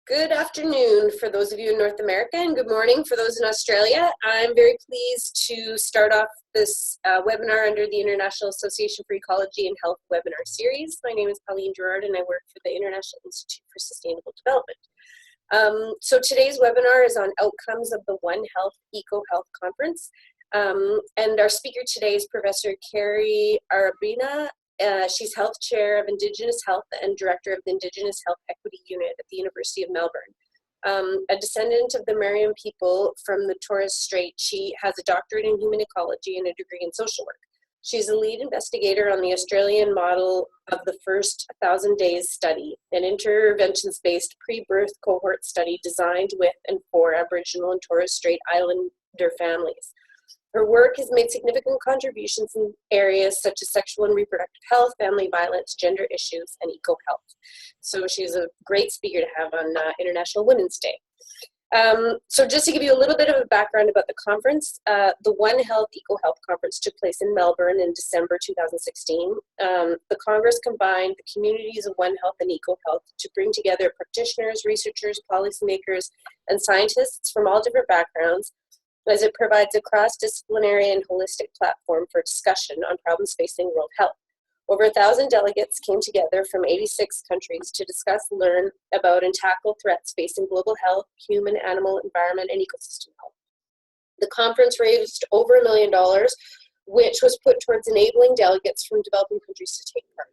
Good afternoon for those of you in North America, and good morning for those in Australia. I'm very pleased to start off this webinar under the International Association for Ecology and Health webinar series. My name is Pauline Gerard and I work for the International Institute for Sustainable Development. So today's webinar is on outcomes of the OneHealth EcoHealth Conference. And our speaker today is Professor Kerry Arabena. She's Health Chair of Indigenous Health and Director of the Indigenous Health Equity Unit at the University of Melbourne. A descendant of the Meriam people from the Torres Strait, she has a doctorate in human ecology and a degree in social work. She's a lead investigator on the Australian model of the first 1,000 days study, an interventions-based pre-birth cohort study designed with and for Aboriginal and Torres Strait Islander families. Her work has made significant contributions in areas such as sexual and reproductive health, family violence, gender issues, and eco-health. So she's a great speaker to have on International Women's Day. So just to give you a little bit of a background about the conference, the OneHealth EcoHealth Conference took place in Melbourne in December 2016. The Congress combined the communities of OneHealth and EcoHealth to bring together practitioners, researchers, policymakers, and scientists from all different backgrounds, as it provides a cross-disciplinary and holistic platform for discussion on problems facing world health. Over 1,000 delegates came together from 86 countries to discuss, learn about, and tackle threats facing global health, human, animal, environment, and ecosystem health. The conference raised over $1 million, which was put towards enabling delegates from developing countries to take part.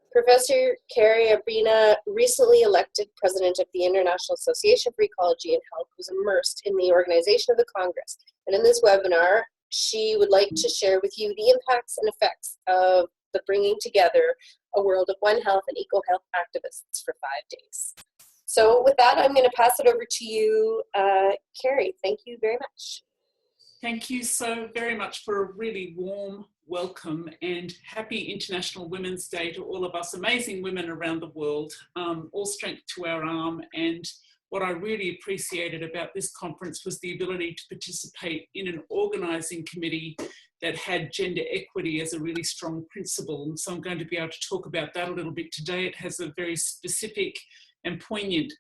Professor Kerry Arabena, recently elected president of the International Association for Ecology and Health, was immersed in the organization of the Congress. And in this webinar, she would like to share with you the impacts and effects of the bringing together a world of OneHealth and EcoHealth activists for 5 days. So with that, I'm going to pass it over to you, Kerry. Thank you very much. Thank you so very much for a really warm welcome and happy International Women's Day to all of us amazing women around the world. All strength to our arm. And what I really appreciated about this conference was the ability to participate in an organising committee that had gender equity as a really strong principle. And so I'm going to be able to talk about that a little bit today. It has a very specific and poignant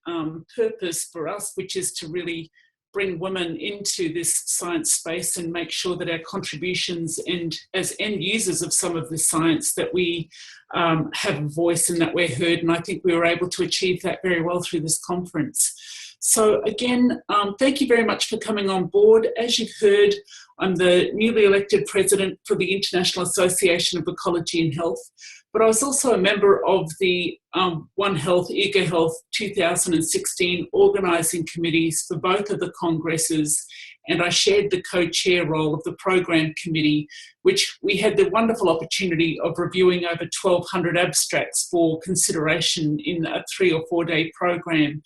purpose for us, which is to really bring women into this science space and make sure that our contributions and as end users of some of the science that we have a voice and that we're heard. And I think we were able to achieve that very well through this conference. So again, thank you very much for coming on board. As you've heard, I'm the newly elected president for the International Association of Ecology and Health, but I was also a member of the OneHealth EcoHealth 2016 organising committees for both of the congresses, and I shared the co-chair role of the program committee, which we had the wonderful opportunity of reviewing over 1,200 abstracts for consideration in a 3 or 4 day program.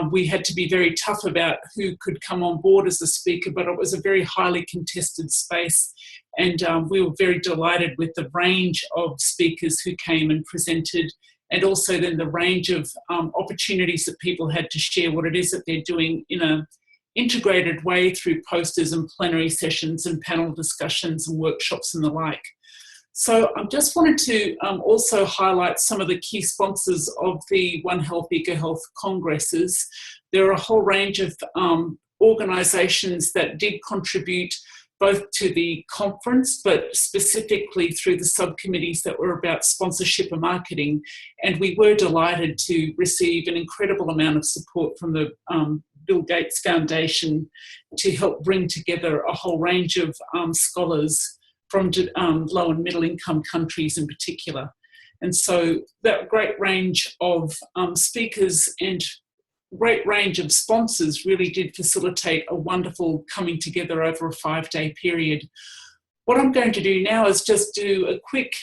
We had to be very tough about who could come on board as a speaker, but it was a very highly contested space. And we were very delighted with the range of speakers who came and presented, and also then the range of opportunities that people had to share what it is that they're doing in an integrated way through posters and plenary sessions and panel discussions and workshops and the like. So I just wanted to also highlight some of the key sponsors of the OneHealth EcoHealth Congresses. There are a whole range of organisations that did contribute both to the conference, but specifically through the subcommittees that were about sponsorship and marketing. And we were delighted to receive an incredible amount of support from the Bill Gates Foundation to help bring together a whole range of scholars from low and middle income countries in particular. And so that great range of speakers and great range of sponsors really did facilitate a wonderful coming together over a 5 day period. What I'm going to do now is just do a quick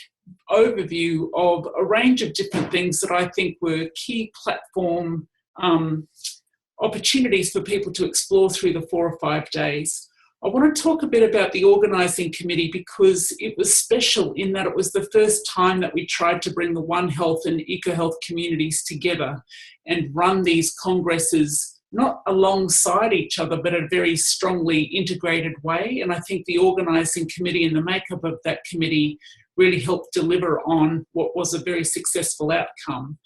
overview of a range of different things that I think were key platform opportunities for people to explore through the 4 or 5 days. I want to talk a bit about the organising committee because it was special in that it was the first time that we tried to bring the OneHealth and EcoHealth communities together and run these congresses not alongside each other, but a very strongly integrated way. And I think the organising committee and the makeup of that committee really helped deliver on what was a very successful outcome.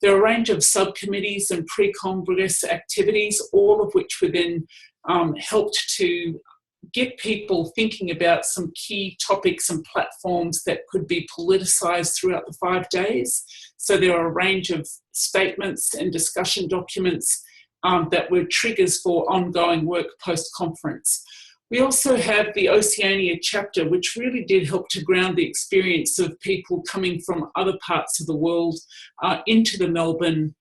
There are a range of subcommittees and pre-Congress activities, all of which were then helped to get people thinking about some key topics and platforms that could be politicised throughout the 5 days. So there are a range of statements and discussion documents that were triggers for ongoing work post-conference. We also have the Oceania chapter, which really did help to ground the experience of people coming from other parts of the world into the Melbourne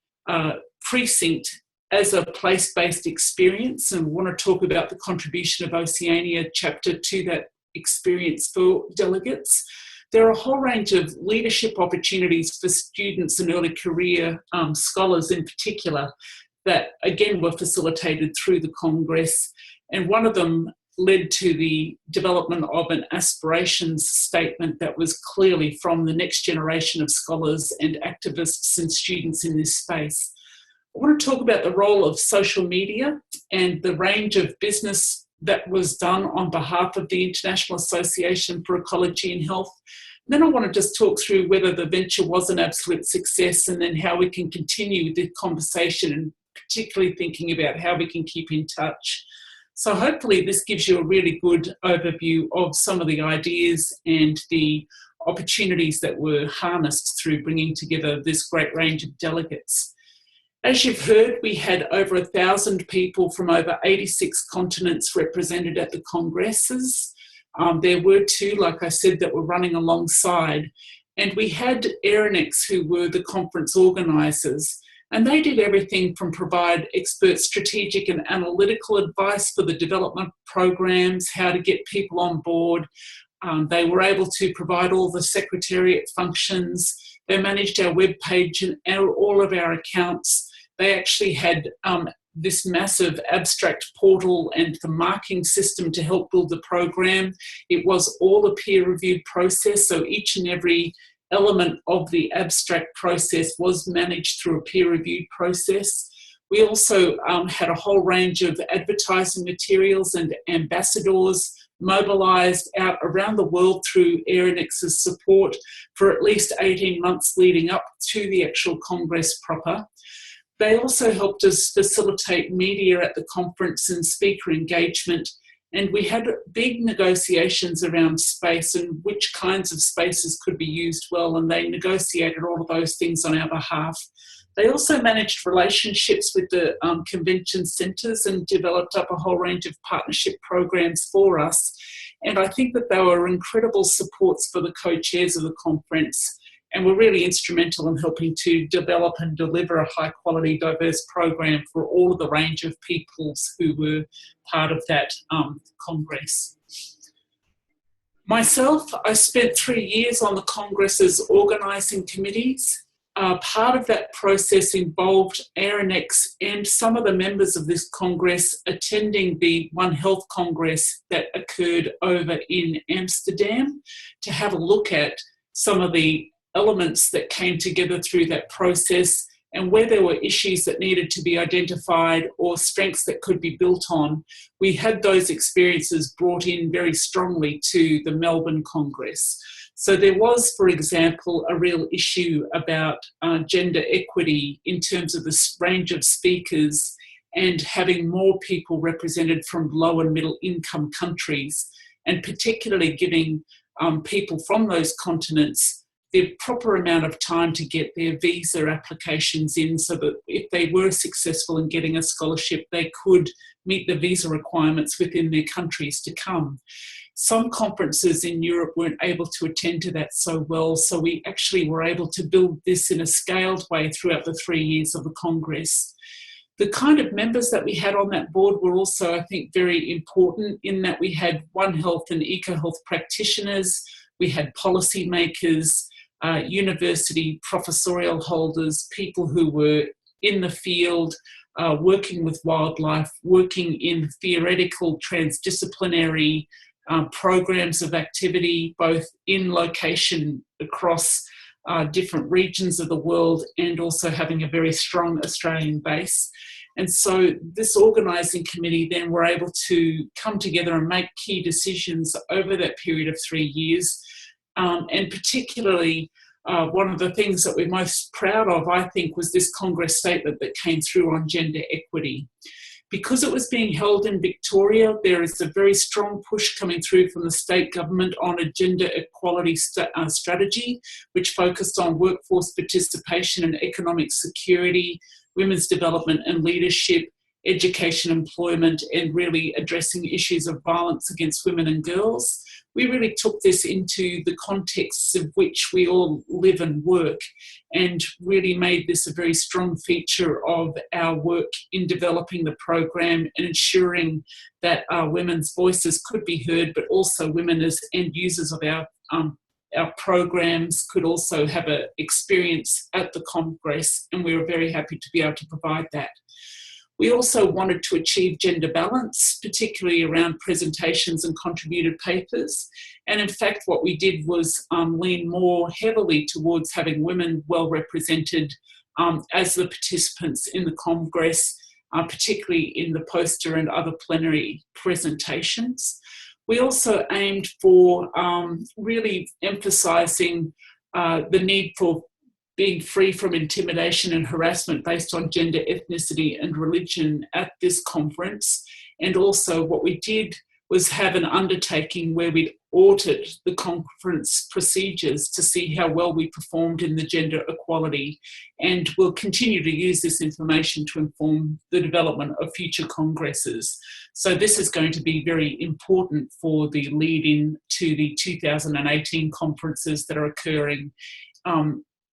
precinct as a place-based experience, and we want to talk about the contribution of Oceania chapter to that experience for delegates. There are a whole range of leadership opportunities for students and early career scholars in particular that again were facilitated through the Congress, and one of them led to the development of an aspirations statement that was clearly from the next generation of scholars and activists and students in this space. I want to talk about the role of social media and the range of business that was done on behalf of the International Association for Ecology and Health. And then I want to just talk through whether the venture was an absolute success and then how we can continue the conversation, and particularly thinking about how we can keep in touch. So hopefully this gives you a really good overview of some of the ideas and the opportunities that were harnessed through bringing together this great range of delegates. As you've heard, we had over 1,000 people from over 86 continents represented at the congresses. There were 2, like I said, that were running alongside. And we had Aeronex, who were the conference organisers, and they did everything from provide expert strategic and analytical advice for the development programs, how to get people on board. They were able to provide all the secretariat functions. They managed our webpage and all of our accounts. They actually had this massive abstract portal and the marking system to help build the program. It was all a peer-reviewed process, so each and every element of the abstract process was managed through a peer-reviewed process. We also had a whole range of advertising materials and ambassadors mobilised out around the world through Aeronex's support for at least 18 months leading up to the actual Congress proper. They also helped us facilitate media at the conference and speaker engagement, and we had big negotiations around space and which kinds of spaces could be used well, and they negotiated all of those things on our behalf. They also managed relationships with the convention centres and developed up a whole range of partnership programs for us. And I think that they were incredible supports for the co-chairs of the conference, and were really instrumental in helping to develop and deliver a high quality, diverse program for all of the range of peoples who were part of that Congress. Myself, I spent 3 years on the Congress's organising committees. Part of that process involved Aeronex and some of the members of this Congress attending the OneHealth Congress that occurred over in Amsterdam to have a look at some of the elements that came together through that process and where there were issues that needed to be identified or strengths that could be built on. We had those experiences brought in very strongly to the Melbourne Congress. So there was, for example, a real issue about gender equity in terms of the range of speakers and having more people represented from low and middle income countries, and particularly giving people from those continents the proper amount of time to get their visa applications in so that if they were successful in getting a scholarship, they could meet the visa requirements within their countries to come. Some conferences in Europe weren't able to attend to that so well, so we actually were able to build this in a scaled way throughout the 3 years of the Congress. The kind of members that we had on that board were also, I think, very important in that we had OneHealth and EcoHealth practitioners, we had policymakers, university professorial holders, people who were in the field, working with wildlife, working in theoretical transdisciplinary programs of activity, both in location across different regions of the world and also having a very strong Australian base. And so this organising committee then were able to come together and make key decisions over that period of 3 years. And particularly one of the things that we're most proud of, I think, was this Congress statement that came through on gender equity. Because it was being held in Victoria, there is a very strong push coming through from the state government on a gender equality strategy, which focused on workforce participation and economic security, women's development and leadership, education, employment, and really addressing issues of violence against women and girls. We really took this into the contexts of which we all live and work, and really made this a very strong feature of our work in developing the program and ensuring that our women's voices could be heard, but also women as end users of our programs could also have an experience at the Congress, and we were very happy to be able to provide that. We also wanted to achieve gender balance, particularly around presentations and contributed papers. And in fact, what we did was lean more heavily towards having women well represented as the participants in the Congress, particularly in the poster and other plenary presentations. We also aimed for really emphasising the need for being free from intimidation and harassment based on gender, ethnicity and religion at this conference. And also what we did was have an undertaking where we'd audit the conference procedures to see how well we performed in the gender equality. And we'll continue to use this information to inform the development of future congresses. So this is going to be very important for the lead-in to the 2018 conferences that are occurring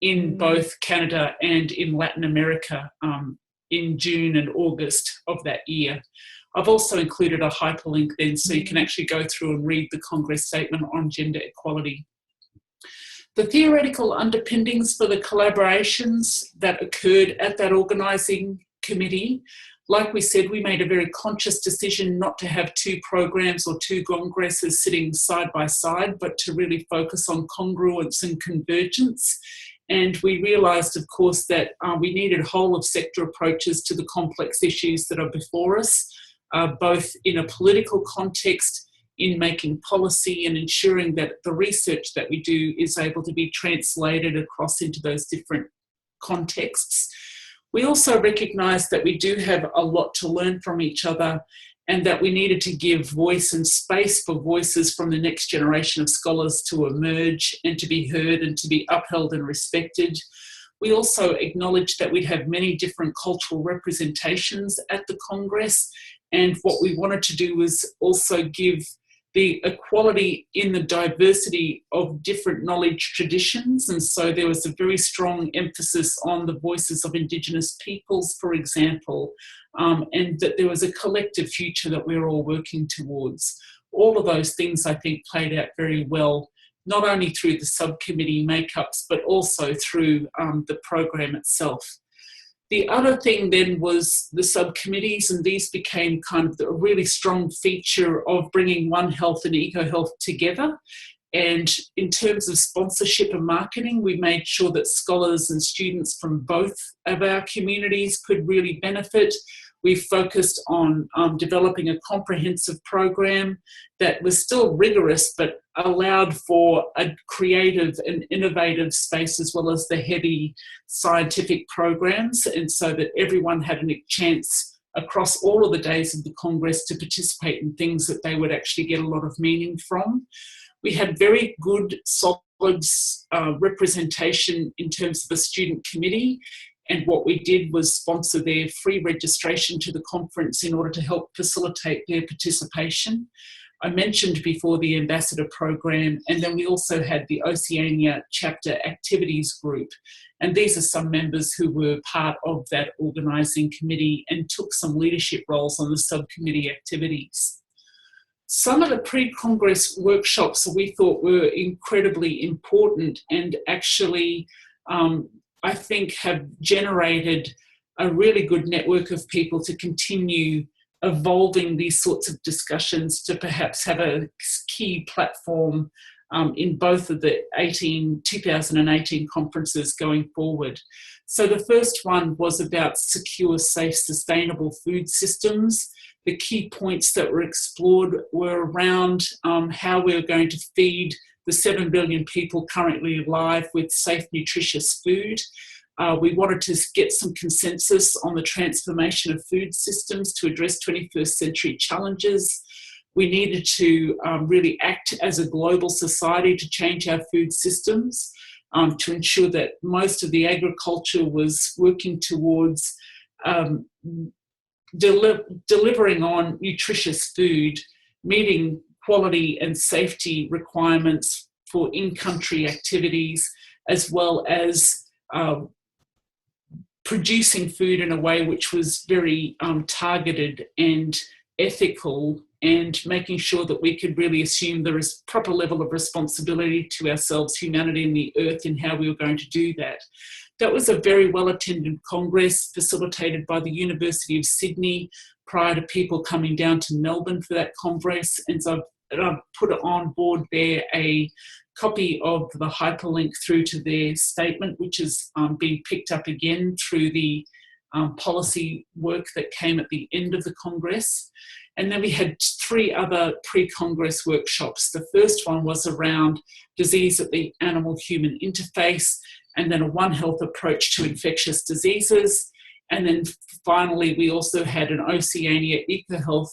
in both Canada and in Latin America in June and August of that year. I've also included a hyperlink then so you can actually go through and read the Congress statement on gender equality. The theoretical underpinnings for the collaborations that occurred at that organising committee, like we said, we made a very conscious decision not to have two programs or two congresses sitting side by side, but to really focus on congruence and convergence. And we realised, of course, that we needed whole of sector approaches to the complex issues that are before us, both in a political context, in making policy and ensuring that the research that we do is able to be translated across into those different contexts. We also recognise that we do have a lot to learn from each other, and that we needed to give voice and space for voices from the next generation of scholars to emerge and to be heard and to be upheld and respected. We also acknowledged that we'd have many different cultural representations at the Congress, and what we wanted to do was also give the equality in the diversity of different knowledge traditions. And so there was a very strong emphasis on the voices of Indigenous peoples, for example, and that there was a collective future that we were all working towards. All of those things, I think, played out very well, not only through the subcommittee makeups, but also through the program itself. The other thing then was the subcommittees, and these became kind of a really strong feature of bringing OneHealth and EcoHealth together. And in terms of sponsorship and marketing, we made sure that scholars and students from both of our communities could really benefit. We focused on developing a comprehensive program that was still rigorous, but allowed for a creative and innovative space as well as the heavy scientific programs, and so that everyone had a chance across all of the days of the Congress to participate in things that they would actually get a lot of meaning from. We had very good, solid representation in terms of the student committee, and what we did was sponsor their free registration to the conference in order to help facilitate their participation. I mentioned before the ambassador program, and then we also had the Oceania chapter activities group. And these are some members who were part of that organising committee and took some leadership roles on the subcommittee activities. Some of the pre-Congress workshops we thought were incredibly important and actually, I think, have generated a really good network of people to continue evolving these sorts of discussions to perhaps have a key platform in both of the 2018 conferences going forward. So the first one was about secure, safe, sustainable food systems. The key points that were explored were around how we're going to feed the 7 billion people currently alive with safe, nutritious food. We wanted to get some consensus on the transformation of food systems to address 21st century challenges. We needed to really act as a global society to change our food systems, to ensure that most of the agriculture was working towards delivering on nutritious food, meeting quality and safety requirements for in-country activities, as well as producing food in a way which was very targeted and ethical, and making sure that we could really assume there is proper level of responsibility to ourselves, humanity and the earth, in how we were going to do that. That was a very well-attended Congress facilitated by the University of Sydney prior to people coming down to Melbourne for that Congress. And so I've put on board there a copy of the hyperlink through to their statement, which is being picked up again through the policy work that came at the end of the Congress. And then we had 3 other pre-Congress workshops. The first one was around disease at the animal-human interface, and then a One Health approach to infectious diseases. And then finally, we also had an Oceania EcoHealth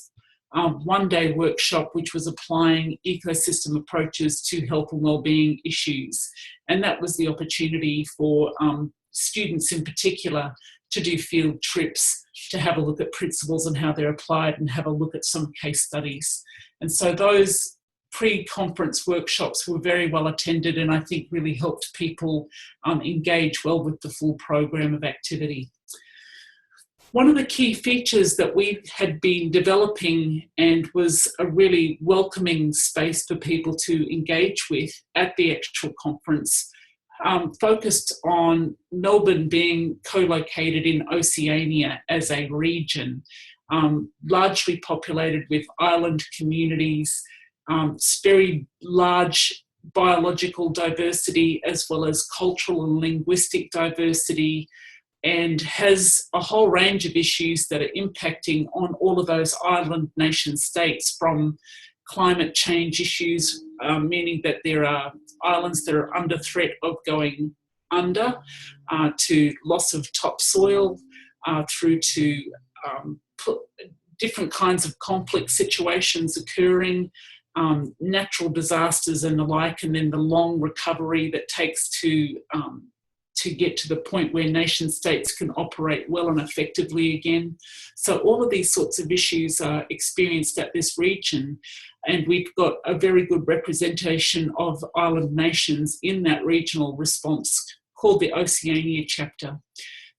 one-day workshop, which was applying ecosystem approaches to health and wellbeing issues. And that was the opportunity for students in particular to do field trips, to have a look at principles and how they're applied, and have a look at some case studies. And so those pre-conference workshops were very well attended, and I think really helped people engage well with the full program of activity. One of the key features that we had been developing, and was a really welcoming space for people to engage with at the actual conference, focused on Melbourne being co-located in Oceania as a region, largely populated with island communities, very large biological diversity as well as cultural and linguistic diversity, and has a whole range of issues that are impacting on all of those island nation states, from climate change issues, meaning that there are islands that are under threat of going under, to loss of topsoil, through to different kinds of conflict situations occurring, natural disasters and the like, and then the long recovery that takes to get to the point where nation states can operate well and effectively again. So all of these sorts of issues are experienced at this region, and we've got a very good representation of island nations in that regional response called the Oceania chapter.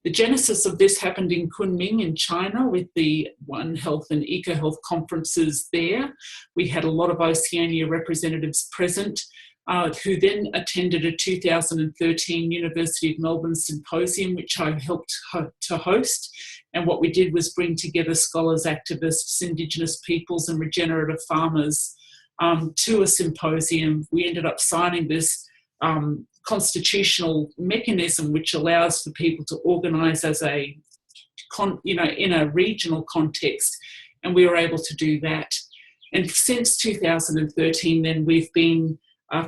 The genesis of this happened in Kunming in China with the OneHealth and EcoHealth conferences there. We had a lot of Oceania representatives present, who then attended a 2013 University of Melbourne symposium, which I helped to host. And what we did was bring together scholars, activists, Indigenous peoples and regenerative farmers to a symposium. We ended up signing this constitutional mechanism which allows for people to organise as in a regional context, and we were able to do that. And since 2013 then, we've been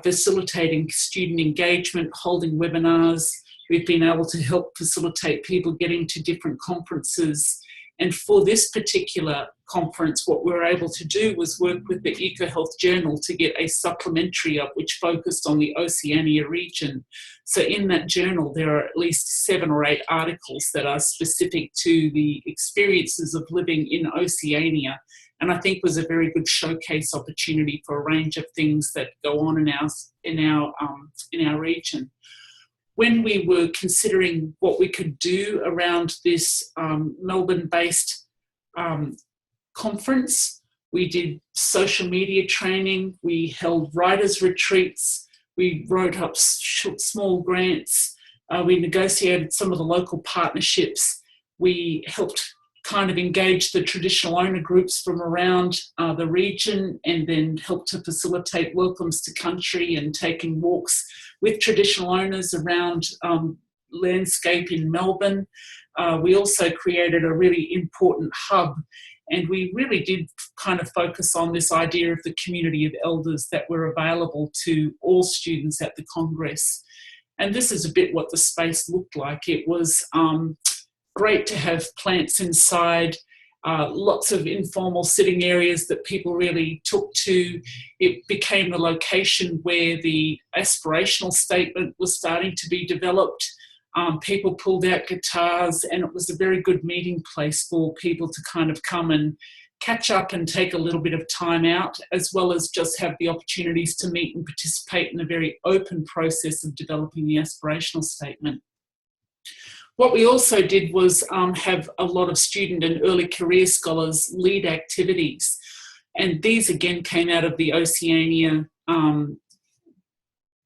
facilitating student engagement, holding webinars. We've been able to help facilitate people getting to different conferences. And for this particular conference, what we were able to do was work with the EcoHealth Journal to get a supplementary up which focused on the Oceania region. So in that journal, there are at least 7 or 8 articles that are specific to the experiences of living in Oceania, and I think was a very good showcase opportunity for a range of things that go on in our region. When we were considering what we could do around this Melbourne-based conference, we did social media training, we held writers' retreats, we wrote up small grants, we negotiated some of the local partnerships, we helped kind of engage the traditional owner groups from around the region, and then helped to facilitate welcomes to country and taking walks with traditional owners around landscape in Melbourne. We also created a really important hub And we really did kind of focus on this idea of the community of elders that were available to all students at the Congress. And this is a bit what the space looked like. It was great to have plants inside, lots of informal sitting areas that people really took to. It became the location where the aspirational statement was starting to be developed. People pulled out guitars, and it was a very good meeting place for people to kind of come and catch up and take a little bit of time out, as well as just have the opportunities to meet and participate in a very open process of developing the aspirational statement. What we also did was have a lot of student and early career scholars lead activities. And these again came out of the Oceania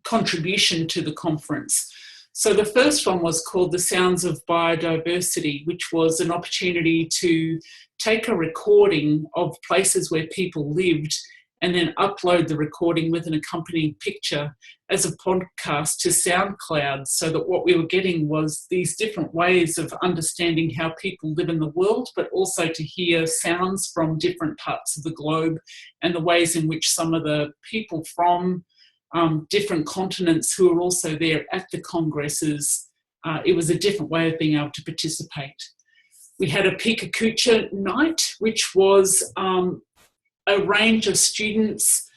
contribution to the conference. So the first one was called The Sounds of Biodiversity, which was an opportunity to take a recording of places where people lived and then upload the recording with an accompanying picture as a podcast to SoundCloud, so that what we were getting was these different ways of understanding how people live in the world, but also to hear sounds from different parts of the globe and the ways in which some of the people from different continents who are also there at the congresses, it was a different way of being able to participate. We had a Pika Kucha night, which was a range of students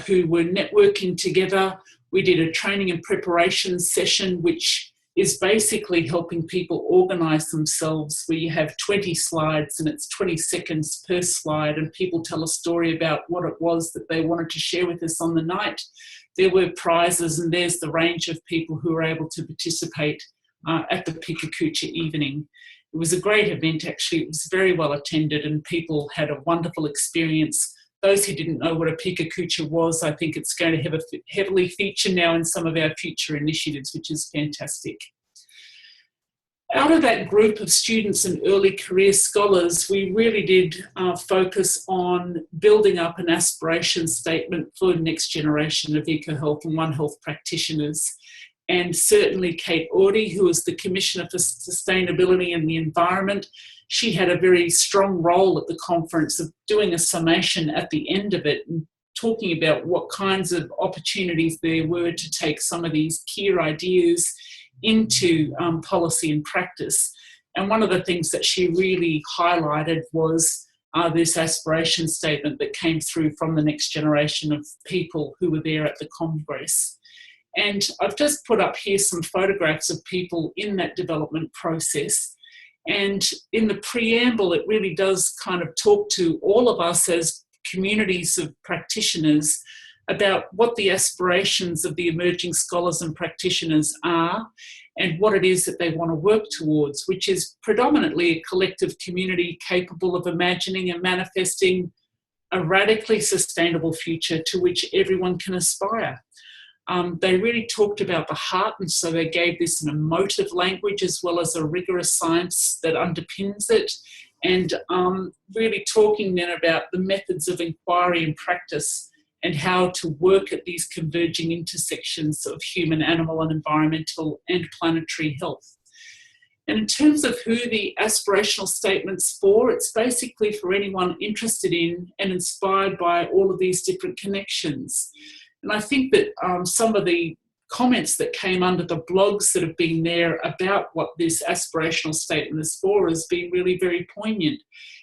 who were networking together. We did a training and preparation session, which is basically helping people organise themselves, where you have 20 slides and it's 20 seconds per slide, and people tell a story about what it was that they wanted to share with us on the night. There were prizes, and there's the range of people who were able to participate at the Pika Kucha evening. It was a great event, actually. It was very well attended, and people had a wonderful experience. Those who didn't know what a Pika Kucha was, I think it's going to have a heavily feature now in some of our future initiatives, which is fantastic. Out of that group of students and early career scholars, we really did focus on building up an aspiration statement for the next generation of EcoHealth and OneHealth practitioners. And certainly Kate Audie, who was the Commissioner for Sustainability and the Environment, she had a very strong role at the conference of doing a summation at the end of it and talking about what kinds of opportunities there were to take some of these key ideas into policy and practice. And one of the things that she really highlighted was this aspiration statement that came through from the next generation of people who were there at the Congress. And I've just put up here some photographs of people in that development process. And in the preamble, it really does kind of talk to all of us as communities of practitioners about what the aspirations of the emerging scholars and practitioners are and what it is that they want to work towards, which is predominantly a collective community capable of imagining and manifesting a radically sustainable future to which everyone can aspire. They really talked about the heart, and so they gave this an emotive language as well as a rigorous science that underpins it, and really talking then about the methods of inquiry and practice and how to work at these converging intersections of human, animal and environmental and planetary health. And in terms of who the aspirational statement's for, it's basically for anyone interested in and inspired by all of these different connections. And I think that some of the comments that came under the blogs that have been there about what this aspirational statement is for has been really very poignant,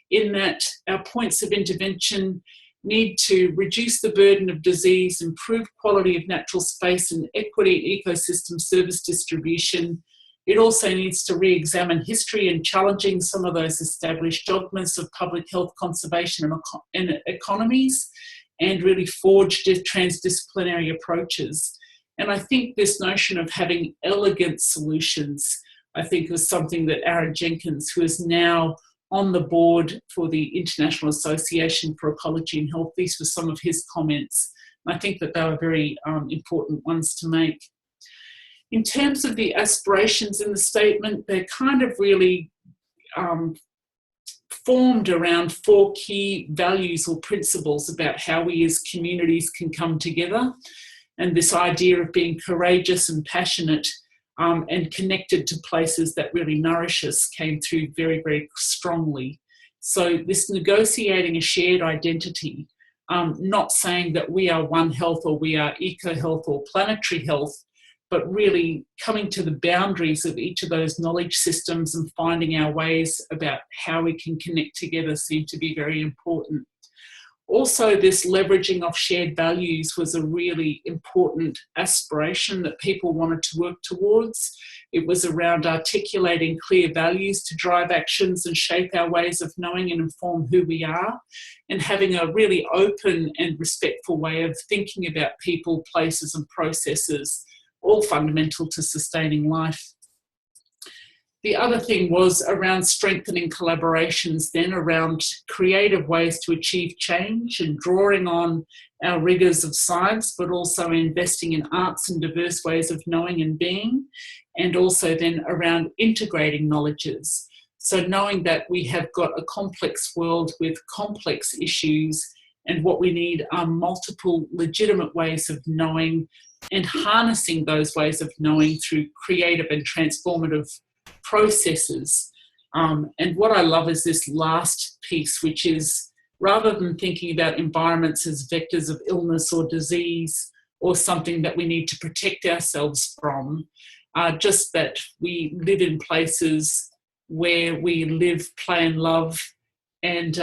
in that our points of intervention need to reduce the burden of disease, improve quality of natural space and equity ecosystem service distribution. It also needs to re-examine history and challenging some of those established dogmas of public health conservation and economies, and really forge transdisciplinary approaches. And I think this notion of having elegant solutions, I think, was something that Aaron Jenkins, who is now on the board for the International Association for Ecology and Health, these were some of his comments. And I think that they were very important ones to make. In terms of the aspirations in the statement, they're kind of really formed around 4 key values or principles about how we as communities can come together. And this idea of being courageous and passionate and connected to places that really nourish us came through very, very strongly. So this negotiating a shared identity, not saying that we are One Health or we are EcoHealth or planetary health, but really coming to the boundaries of each of those knowledge systems and finding our ways about how we can connect together seem to be very important. Also, this leveraging of shared values was a really important aspiration that people wanted to work towards. It was around articulating clear values to drive actions and shape our ways of knowing and inform who we are, and having a really open and respectful way of thinking about people, places and processes, all fundamental to sustaining life. The other thing was around strengthening collaborations then around creative ways to achieve change and drawing on our rigours of science, but also investing in arts and diverse ways of knowing and being, and also then around integrating knowledges. So knowing that we have got a complex world with complex issues, and what we need are multiple legitimate ways of knowing and harnessing those ways of knowing through creative and transformative processes. And what I love is this last piece, which is rather than thinking about environments as vectors of illness or disease or something that we need to protect ourselves from, just that we live in places where we live, play and love, and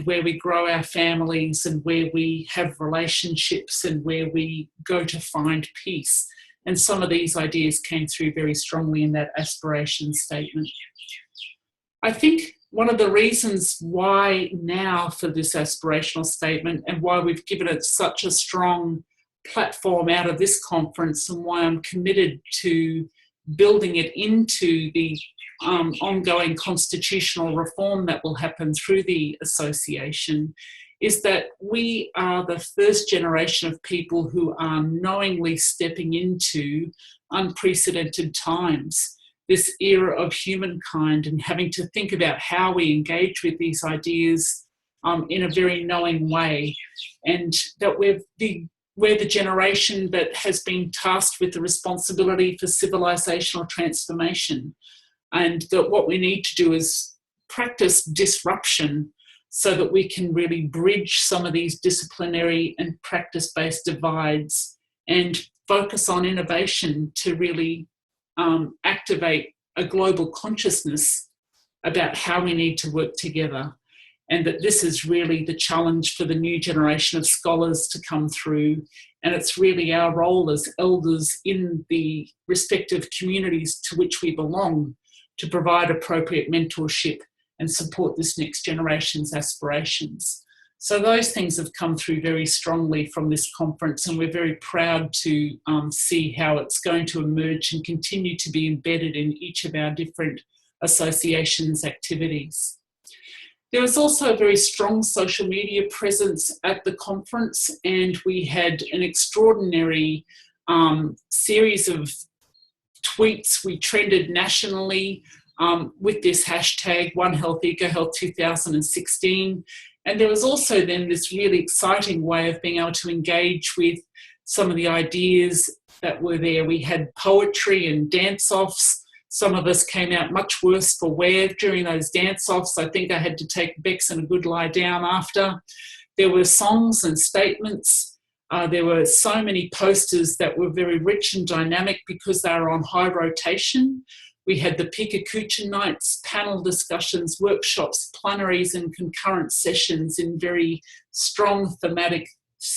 where we grow our families and where we have relationships and where we go to find peace. And some of these ideas came through very strongly in that aspiration statement. I think one of the reasons why now for this aspirational statement and why we've given it such a strong platform out of this conference and why I'm committed to building it into the ongoing constitutional reform that will happen through the association is that we are the first generation of people who are knowingly stepping into unprecedented times, this era of humankind, and having to think about how we engage with these ideas in a very knowing way, and that we're the generation that has been tasked with the responsibility for civilizational transformation, and that what we need to do is practice disruption so that we can really bridge some of these disciplinary and practice-based divides and focus on innovation to really activate a global consciousness about how we need to work together. And that this is really the challenge for the new generation of scholars to come through. And it's really our role as elders in the respective communities to which we belong to provide appropriate mentorship and support this next generation's aspirations. So those things have come through very strongly from this conference, and we're very proud to see how it's going to emerge and continue to be embedded in each of our different associations' activities. There was also a very strong social media presence at the conference, and we had an extraordinary series of tweets. We trended nationally with this hashtag OneHealth EcoHealth 2016. And there was also then this really exciting way of being able to engage with some of the ideas that were there. We had poetry and dance-offs. Some of us came out much worse for wear during those dance-offs. I think I had to take Bex and a good lie down after. There were songs and statements. There were so many posters that were very rich and dynamic because they were on high rotation. We had the Pikakucha nights, panel discussions, workshops, plenaries and concurrent sessions in very strong thematics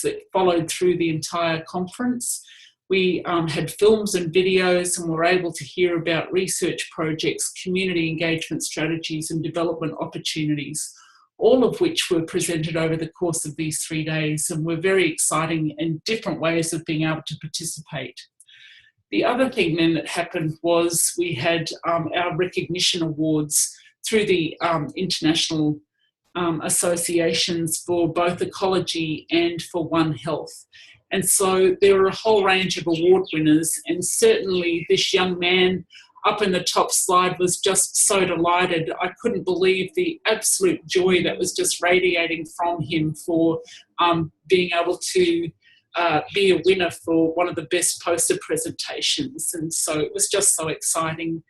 that followed through the entire conference. We had films and videos and were able to hear about research projects, community engagement strategies and development opportunities, all of which were presented over the course of these 3 days and were very exciting and different ways of being able to participate. The other thing then that happened was we had our recognition awards through the international associations for both Ecology and for OneHealth. And so there were a whole range of award winners, and certainly this young man up in the top slide was just so delighted. I couldn't believe the absolute joy that was just radiating from him for being able to be a winner for one of the best poster presentations. And so it was just so exciting.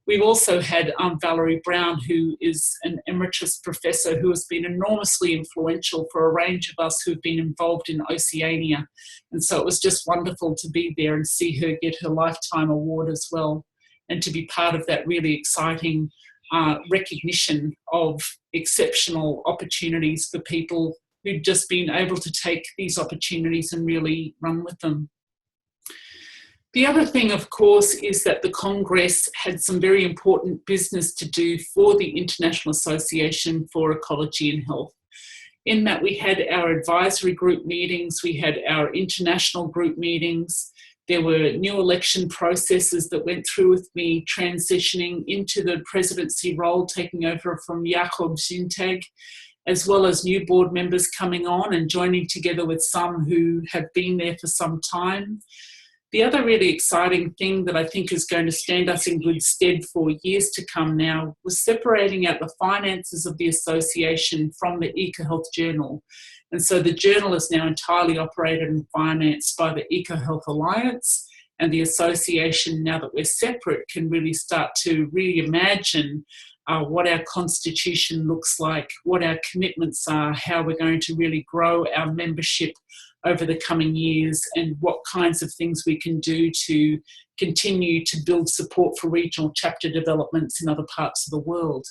We've also had Valerie Brown, who is an emeritus professor who has been enormously influential for a range of us who've been involved in Oceania. And so it was just wonderful to be there and see her get her Lifetime Award as well, and to be part of that really exciting recognition of exceptional opportunities for people who'd just been able to take these opportunities and really run with them. The other thing, of course, is that the Congress had some very important business to do for the International Association for Ecology and Health. In that we had our advisory group meetings, we had our international group meetings, there were new election processes that went through with me transitioning into the presidency role, taking over from Jakob Zintag, as well as new board members coming on and joining together with some who have been there for some time. The other really exciting thing that I think is going to stand us in good stead for years to come now was separating out the finances of the association from the EcoHealth Journal. And so the journal is now entirely operated and financed by the EcoHealth Alliance, and the association, now that we're separate, can really start to reimagine what our constitution looks like, what our commitments are, how we're going to really grow our membership over the coming years, and what kinds of things we can do to continue to build support for regional chapter developments in other parts of the world.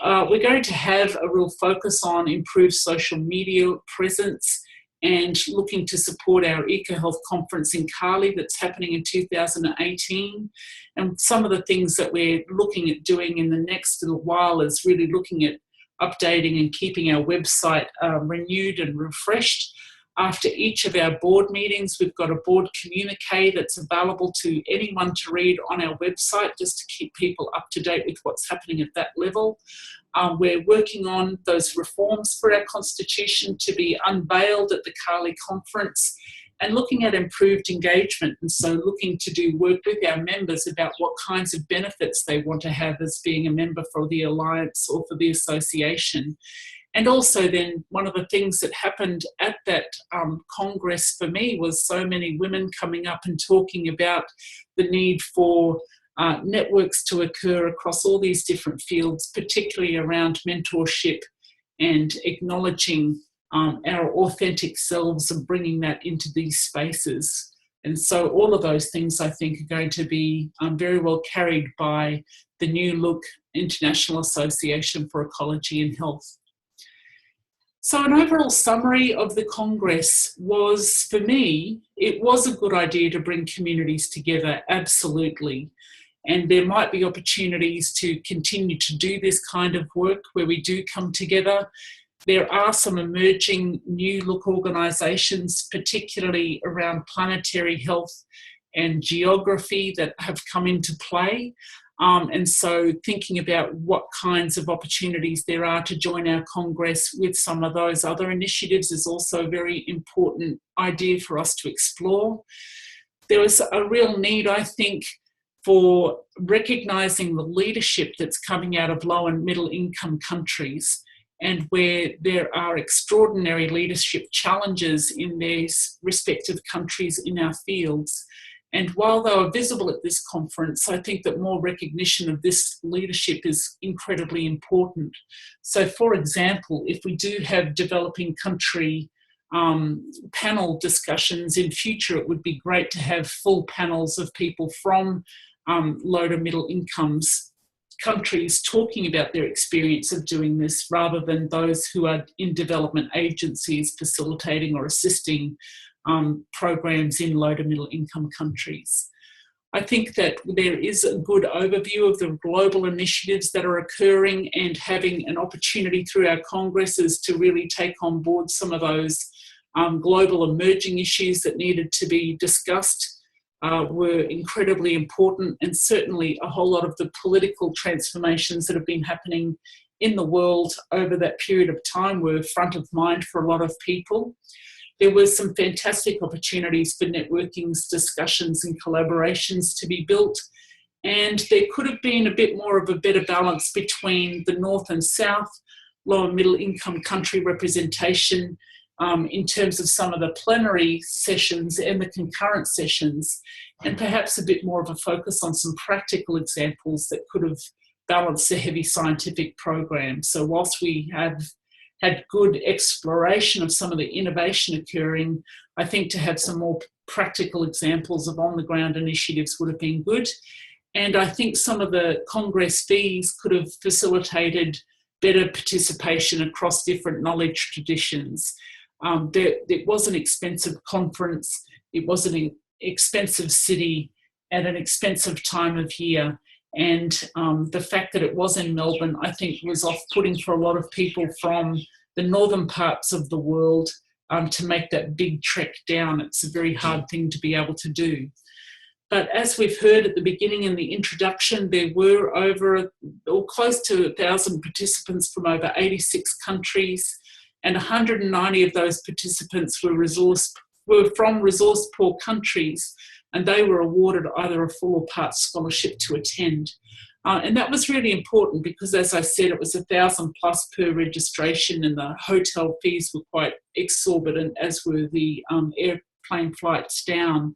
We're going to have a real focus on improved social media presence and looking to support our EcoHealth Conference in Cali that's happening in 2018. And some of the things that we're looking at doing in the next little while is really looking at updating and keeping our website renewed and refreshed. After each of our board meetings, we've got a board communique that's available to anyone to read on our website, just to keep people up to date with what's happening at that level. We're working on those reforms for our constitution to be unveiled at the Cali conference, and looking at improved engagement. And so looking to do work with our members about what kinds of benefits they want to have as being a member for the Alliance or for the association. And also then one of the things that happened at that Congress for me was so many women coming up and talking about the need for networks to occur across all these different fields, particularly around mentorship and acknowledging our authentic selves and bringing that into these spaces. And so all of those things I think are going to be very well carried by the new look International Association for Ecology and Health. So an overall summary of the Congress was, for me, it was a good idea to bring communities together, absolutely. And there might be opportunities to continue to do this kind of work where we do come together. There are some emerging new look organisations, particularly around planetary health and geography, that have come into play. And so thinking about what kinds of opportunities there are to join our Congress with some of those other initiatives is also a very important idea for us to explore. There was a real need, I think, for recognising the leadership that's coming out of low and middle income countries, and where there are extraordinary leadership challenges in their respective countries in our fields. And while they were visible at this conference, I think that more recognition of this leadership is incredibly important. So, for example, if we do have developing country panel discussions in future, it would be great to have full panels of people from low to middle incomes countries talking about their experience of doing this, rather than those who are in development agencies facilitating or assisting programs in low to middle income countries. I think that there is a good overview of the global initiatives that are occurring, and having an opportunity through our congresses to really take on board some of those global emerging issues that needed to be discussed were incredibly important, and certainly a whole lot of the political transformations that have been happening in the world over that period of time were front of mind for a lot of people. There were some fantastic opportunities for networking, discussions and collaborations to be built, and there could have been a bit more of a better balance between the North and South, low and middle income country representation, in terms of some of the plenary sessions and the concurrent sessions, and perhaps a bit more of a focus on some practical examples that could have balanced the heavy scientific program. So whilst we have had good exploration of some of the innovation occurring, I think to have some more practical examples of on-the-ground initiatives would have been good. And I think some of the Congress fees could have facilitated better participation across different knowledge traditions. It was an expensive conference, it was an expensive city at an expensive time of year. And the fact that it was in Melbourne, I think, was off-putting for a lot of people from the northern parts of the world to make that big trek down. It's a very hard thing to be able to do. But as we've heard at the beginning in the introduction, there were over or close to 1,000 participants from over 86 countries, and 190 of those participants were from resource-poor countries, and they were awarded either a full or part scholarship to attend. And that was really important because, as I said, it was $1,000 plus per registration, and the hotel fees were quite exorbitant, as were the airplane flights down.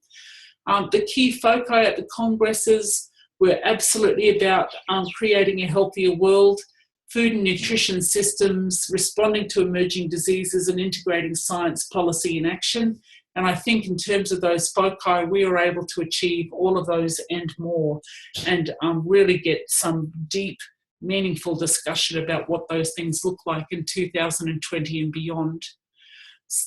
The key foci at the congresses were absolutely about creating a healthier world, food and nutrition systems, responding to emerging diseases, and integrating science, policy and action. And I think in terms of those foci, we were able to achieve all of those and more, and really get some deep, meaningful discussion about what those things look like in 2020 and beyond.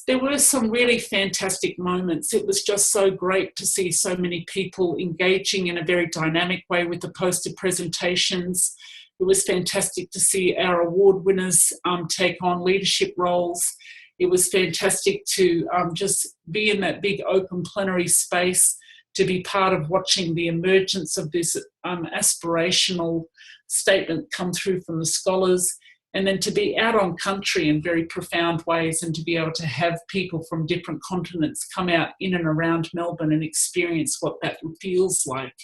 There were some really fantastic moments. It was just so great to see so many people engaging in a very dynamic way with the poster presentations. It was fantastic to see our award winners take on leadership roles. It was fantastic to just be in that big open plenary space, to be part of watching the emergence of this aspirational statement come through from the scholars, and then to be out on country in very profound ways, and to be able to have people from different continents come out in and around Melbourne and experience what that feels like.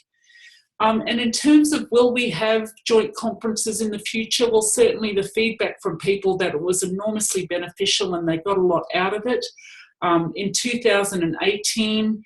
And in terms of will we have joint conferences in the future, well, certainly the feedback from people that it was enormously beneficial and they got a lot out of it. In 2018,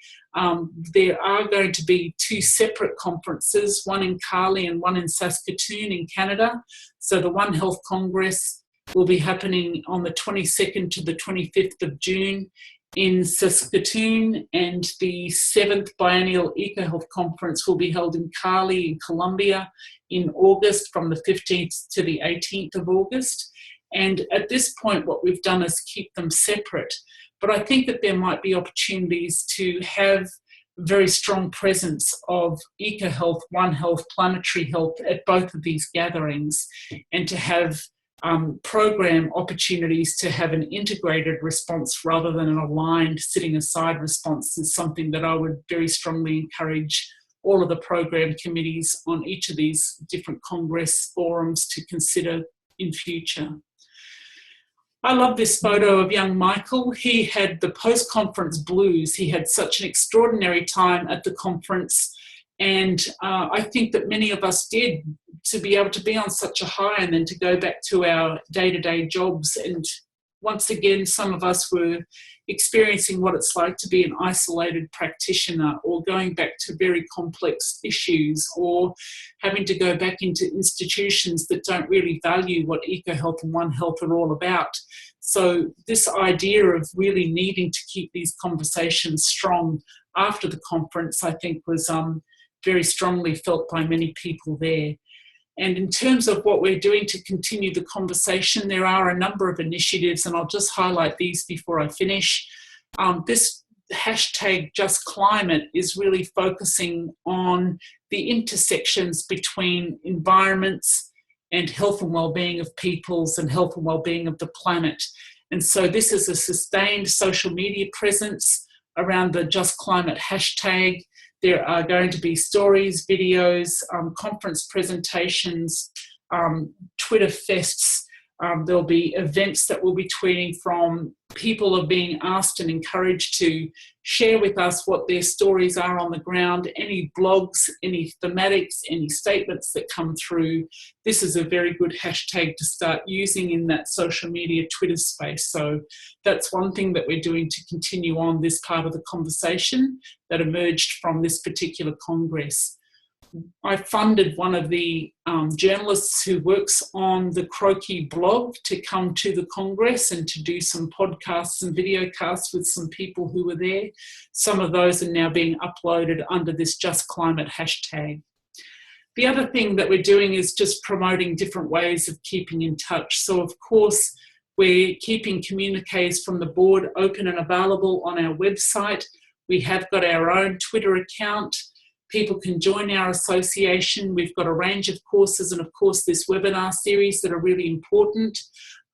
there are going to be 2 separate conferences, one in Cali and one in Saskatoon in Canada. So the OneHealth Congress will be happening on the 22nd to the 25th of June in Saskatoon, and the 7th Biennial EcoHealth Conference will be held in Cali in Colombia in August, from the 15th to the 18th of August. And at this point, what we've done is keep them separate. But I think that there might be opportunities to have very strong presence of EcoHealth, OneHealth, planetary health at both of these gatherings, and to have program opportunities to have an integrated response rather than an aligned sitting aside response is something that I would very strongly encourage all of the program committees on each of these different Congress forums to consider in future. I love this photo of young Michael. He had the post-conference blues. He had such an extraordinary time at the conference, and I think that many of us did, to be able to be on such a high and then to go back to our day-to-day jobs. And once again, some of us were experiencing what it's like to be an isolated practitioner, or going back to very complex issues, or having to go back into institutions that don't really value what EcoHealth and OneHealth are all about. So this idea of really needing to keep these conversations strong after the conference, I think, was very strongly felt by many people there. And in terms of what we're doing to continue the conversation, there are a number of initiatives, and I'll just highlight these before I finish. This hashtag Just Climate is really focusing on the intersections between environments and health and well-being of peoples and health and well-being of the planet. And so this is a sustained social media presence around the Just Climate hashtag. There are going to be stories, videos, conference presentations, Twitter fests, There'll be events that we'll be tweeting from. People are being asked and encouraged to share with us what their stories are on the ground, any blogs, any thematics, any statements that come through. This is a very good hashtag to start using in that social media Twitter space. So that's one thing that we're doing to continue on this part of the conversation that emerged from this particular Congress. I funded one of the journalists who works on the Croaky blog to come to the Congress and to do some podcasts and video casts with some people who were there. Some of those are now being uploaded under this Just Climate hashtag. The other thing that we're doing is just promoting different ways of keeping in touch. So of course, we're keeping communiques from the board open and available on our website. We have got our own Twitter account. People can join our association. We've got a range of courses and, of course, this webinar series that are really important.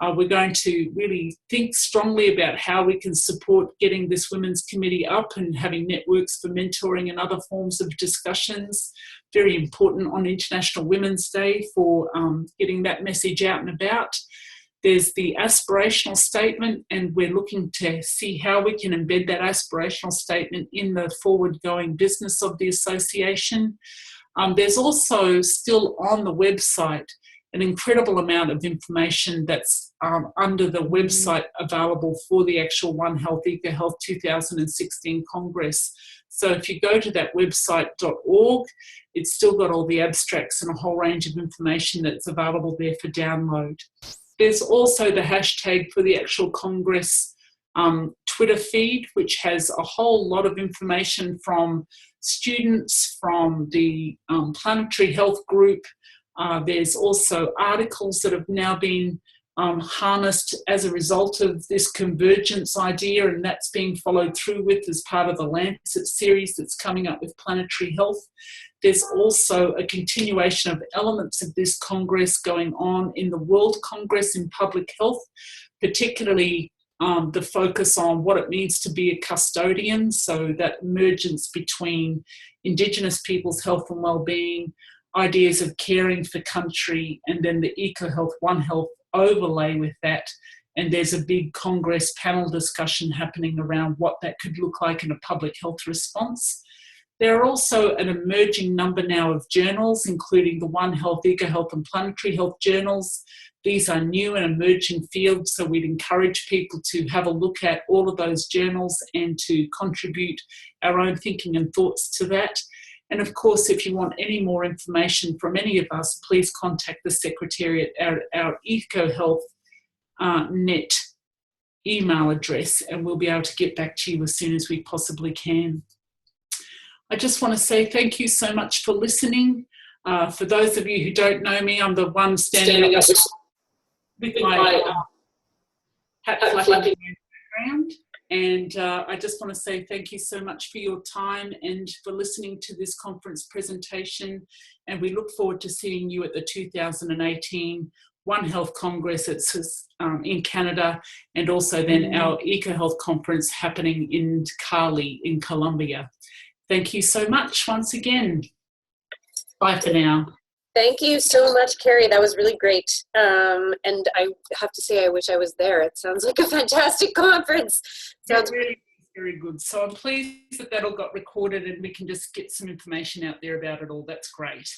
We're going to really think strongly about how we can support getting this Women's Committee up and having networks for mentoring and other forms of discussions. Very important on International Women's Day for getting that message out and about. There's the aspirational statement, and we're looking to see how we can embed that aspirational statement in the forward-going business of the association. There's also still on the website an incredible amount of information that's under the website available for the actual OneHealth EcoHealth 2016 Congress. So if you go to that website.org, it's still got all the abstracts and a whole range of information that's available there for download. There's also the hashtag for the actual Congress Twitter feed, which has a whole lot of information from students, from the Planetary Health Group. There's also articles that have now been harnessed as a result of this convergence idea, and that's being followed through with as part of the Lancet series that's coming up with Planetary Health. There's also a continuation of elements of this Congress going on in the World Congress in Public Health, particularly the focus on what it means to be a custodian, so that emergence between Indigenous people's health and wellbeing, ideas of caring for country, and then the EcoHealth, OneHealth overlay with that. And there's a big Congress panel discussion happening around what that could look like in a public health response. There are also an emerging number now of journals, including the OneHealth, EcoHealth and Planetary Health journals. These are new and emerging fields, so we'd encourage people to have a look at all of those journals and to contribute our own thinking and thoughts to that. And of course, if you want any more information from any of us, please contact the Secretariat at our EcoHealth net email address, and we'll be able to get back to you as soon as we possibly can. I just want to say thank you so much for listening. For those of you who don't know me, I'm the one standing up with my hat flapping in the background. And I just want to say thank you so much for your time and for listening to this conference presentation. And we look forward to seeing you at the 2018 OneHealth Congress in Canada, and also then our EcoHealth Conference happening in Cali in Colombia. Thank you so much once again. Bye for now. Thank you so much, Kerry. That was really great. And I have to say, I wish I was there. It sounds like a fantastic conference. Sounds really very good. So I'm pleased that all got recorded and we can just get some information out there about it all. That's great.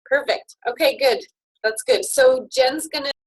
Perfect. Okay, good. That's good. So Jen's going to